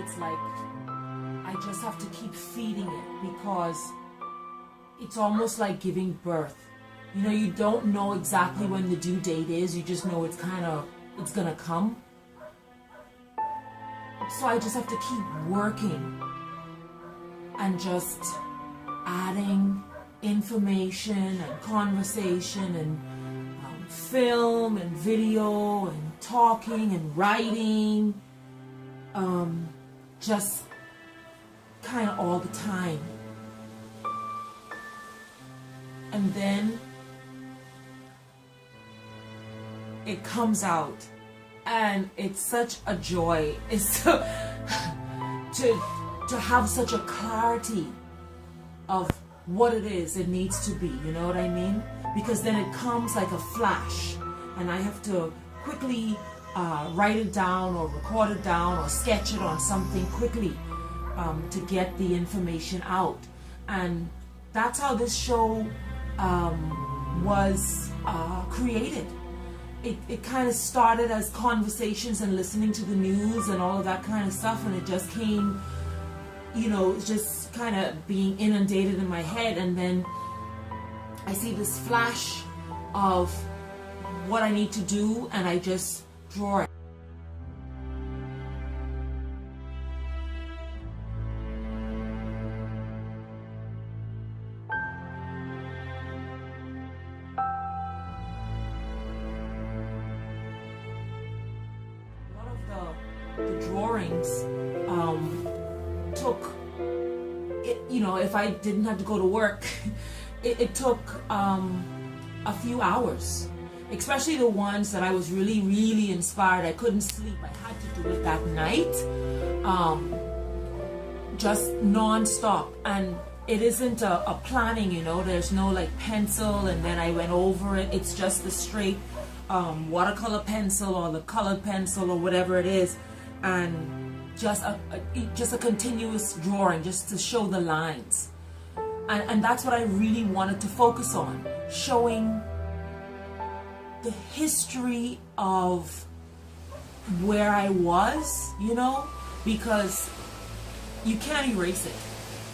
it's like I just have to keep feeding it, because it's almost like giving birth. You know, you don't know exactly when the due date is, you just know it's gonna come. So I just have to keep working and just adding information and conversation and film and video and talking and writing, just kind of all the time. And then it comes out, and it's such a joy. It's to have such a clarity of what it is it needs to be, you know what I mean? Because then it comes like a flash, and I have to quickly write it down or record it down or sketch it on something quickly to get the information out. And that's how this show was created. It kind of started as conversations and listening to the news and all of that kind of stuff, and it just came, you know, just kind of being inundated in my head. And then I see this flash of what I need to do, and I just draw it. The drawings took it, you know, if I didn't have to go to work, it took a few hours, especially the ones that I was really inspired. I couldn't sleep, I had to do it that night, just non-stop. And it isn't a planning, you know, there's no like pencil and then I went over it. It's just the straight watercolor pencil or the colored pencil or whatever it is, and just a continuous drawing just to show the lines. And that's what I really wanted to focus on, showing the history of where I was, you know, because you can't erase it.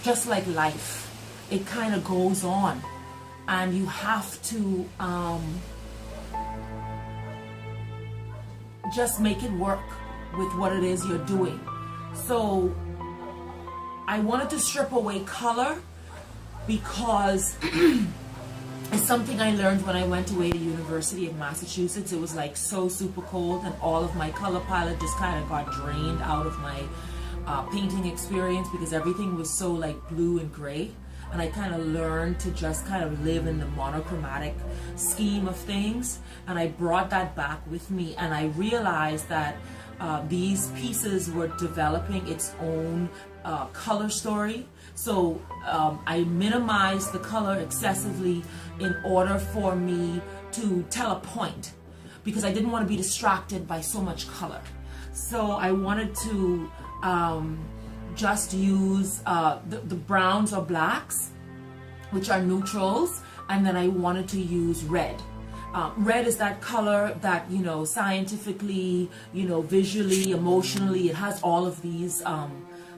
Just like life, it kind of goes on, and you have to just make it work with what it is you're doing. So I wanted to strip away color, because it's something I learned when I went away to University of Massachusetts. It was like so super cold, and all of my color palette just kind of got drained out of my painting experience, because everything was so like blue and gray. And I kind of learned to just kind of live in the monochromatic scheme of things, and I brought that back with me. And I realized that these pieces were developing its own color story. So I minimized the color excessively in order for me to tell a point, because I didn't want to be distracted by so much color. So I wanted to just use the browns or blacks, which are neutrals, and then I wanted to use red. Red is that color that, you know, scientifically, you know, visually, emotionally, it has all of these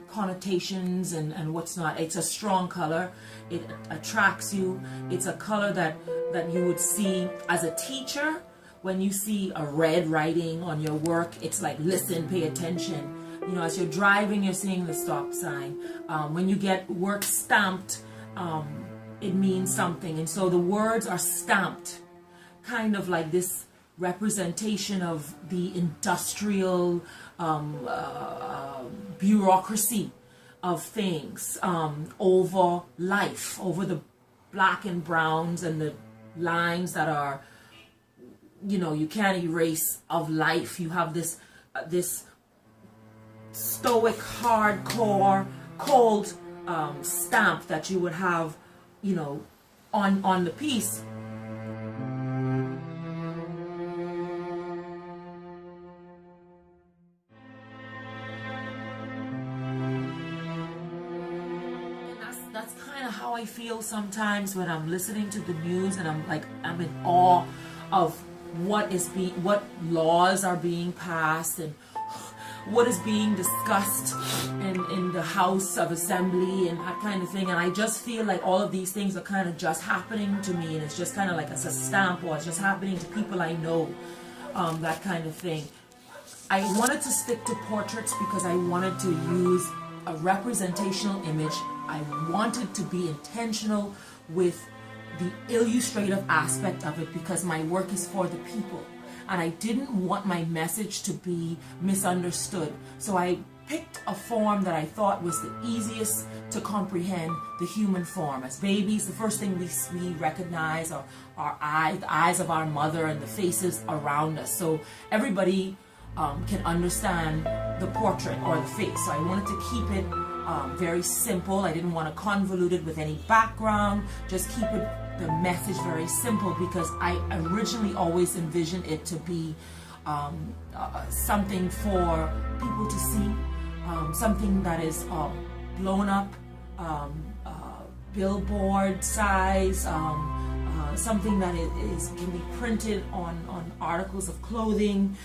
connotations and what's not. It's a strong color. It attracts you. It's a color that you would see as a teacher. When you see a red writing on your work, it's like, listen, pay attention. You know, as you're driving, you're seeing the stop sign. When you get work stamped, it means something. And so the words are stamped, kind of like this representation of the industrial bureaucracy of things over life, over the black and browns and the lines that are, you know, you can't erase of life. You have this stoic, hardcore, cold stamp that you would have, you know, on the piece. And that's kind of how I feel sometimes when I'm listening to the news, and I'm in awe of what laws are being passed, and what is being discussed in the House of Assembly and that kind of thing. And I just feel like all of these things are kind of just happening to me, and it's just kind of like it's a stamp, or it's just happening to people I know, that kind of thing. I wanted to stick to portraits because I wanted to use a representational image. I wanted to be intentional with the illustrative aspect of it because my work is for the people, and I didn't want my message to be misunderstood. So I picked a form that I thought was the easiest to comprehend, the human form. As babies, the first thing we recognize are our eyes, the eyes of our mother and the faces around us. So everybody can understand the portrait or the face. So I wanted to keep it very simple. I didn't want to convolute it with any background. Just keep it, the message, very simple, because I originally always envisioned it to be something for people to see, something that is blown up, billboard size, something that can be printed on articles of clothing.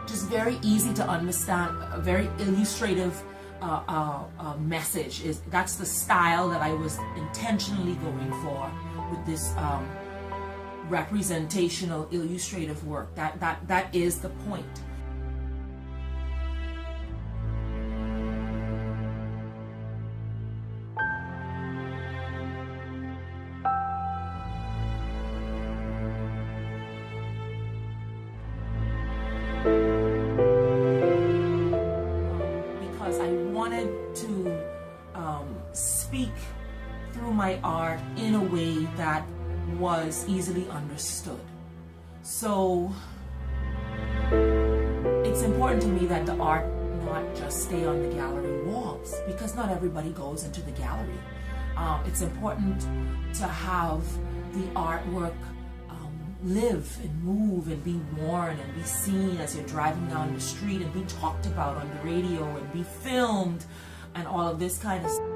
Just very easy to understand, a very illustrative message. That's the style that I was intentionally going for with this representational illustrative work. That is the point. Because I wanted to speak through my art in a way that was easily understood. So it's important to me that the art not just stay on the gallery walls, because not everybody goes into the gallery. It's important to have the artwork live and move and be worn and be seen as you're driving down the street, and be talked about on the radio and be filmed and all of this kind of stuff.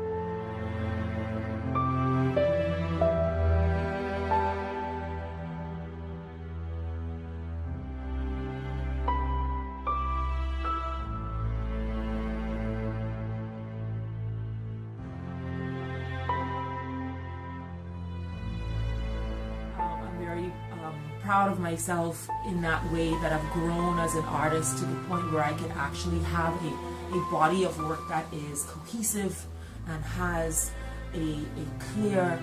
Proud of myself in that way, that I've grown as an artist to the point where I can actually have a body of work that is cohesive and has a clear,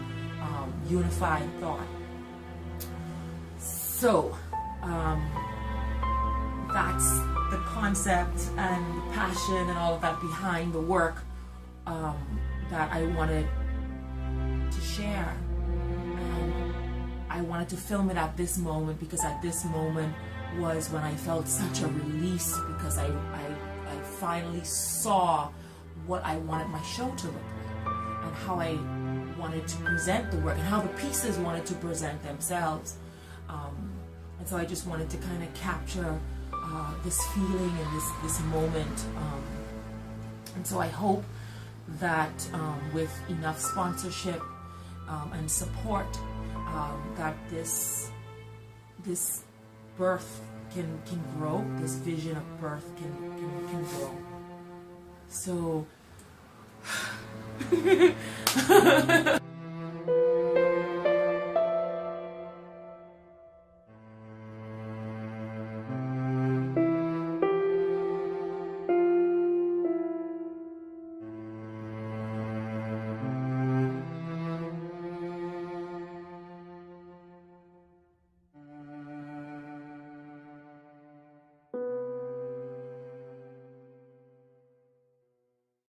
unified thought. So that's the concept and the passion and all of that behind the work that I wanted to share. I wanted to film it at this moment because at this moment was when I felt such a release, because I finally saw what I wanted my show to look like and how I wanted to present the work and how the pieces wanted to present themselves. And so I just wanted to kind of capture this feeling and this moment. And so I hope that with enough sponsorship and support, that this birth can grow, this vision of birth can grow. So